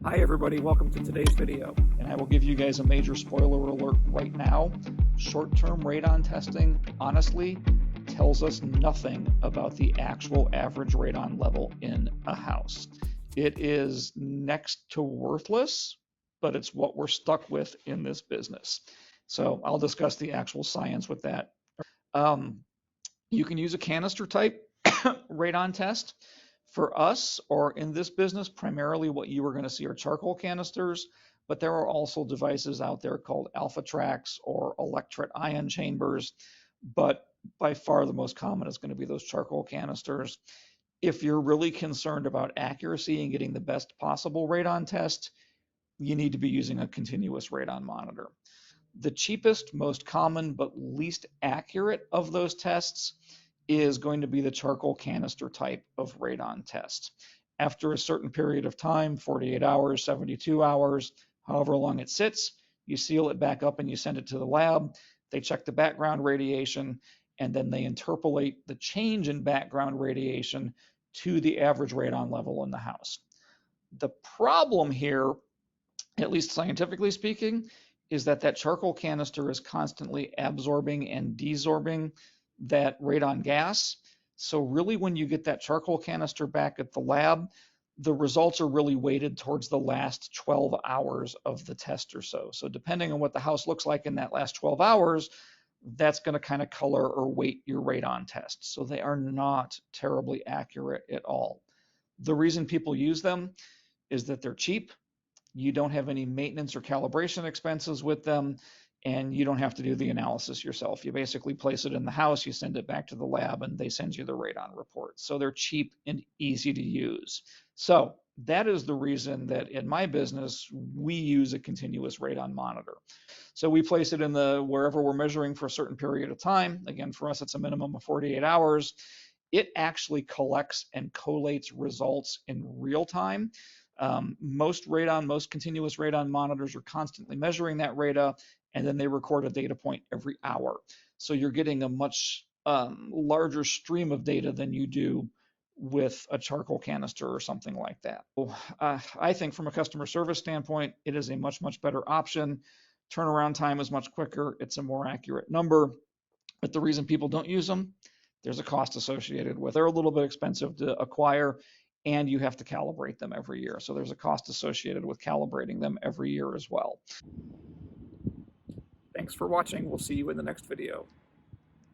Hi everybody, welcome to today's video. And I will give you guys a major spoiler alert right now. Short-term radon testing, honestly, tells us nothing about the actual average radon level in a house. It is next to worthless, but it's what we're stuck with in this business. So I'll discuss the actual science with that. You can use a canister type radon test. For us, or in this business, primarily what you are going to see are charcoal canisters, but there are also devices out there called alpha tracks or electret ion chambers, but by far the most common is going to be those charcoal canisters. If you're really concerned about accuracy and getting the best possible radon test, you need to be using a continuous radon monitor. The cheapest, most common, but least accurate of those tests is going to be the charcoal canister type of radon test. After a certain period of time, 48 hours, 72 hours, however long it sits, you seal it back up and you send it to the lab. They check the background radiation, and then they interpolate the change in background radiation to the average radon level in the house. The problem here, at least scientifically speaking, is that charcoal canister is constantly absorbing and desorbing that radon gas. So really when you get that charcoal canister back at the lab, the results are really weighted towards the last 12 hours of the test or so. So depending on what the house looks like in that last 12 hours, that's going to kind of color or weight your radon test. So they are not terribly accurate at all. The reason people use them is that they're cheap. You don't have any maintenance or calibration expenses with them, and you don't have to do the analysis yourself. You basically place it in the house, you send it back to the lab, and they send you the radon report. So they're cheap and easy to use. So that is the reason that in my business, we use a continuous radon monitor. So we place it in wherever we're measuring for a certain period of time. Again, for us, it's a minimum of 48 hours. It actually collects and collates results in real time. Most continuous radon monitors are constantly measuring that radon, and then they record a data point every hour. So you're getting a much larger stream of data than you do with a charcoal canister or something like that. So, I think from a customer service standpoint, it is a much, much better option. Turnaround time is much quicker. It's a more accurate number. But the reason people don't use them, there's a cost associated with it. They're a little bit expensive to acquire, and you have to calibrate them every year. So there's a cost associated with calibrating them every year as well. Thanks for watching. We'll see you in the next video.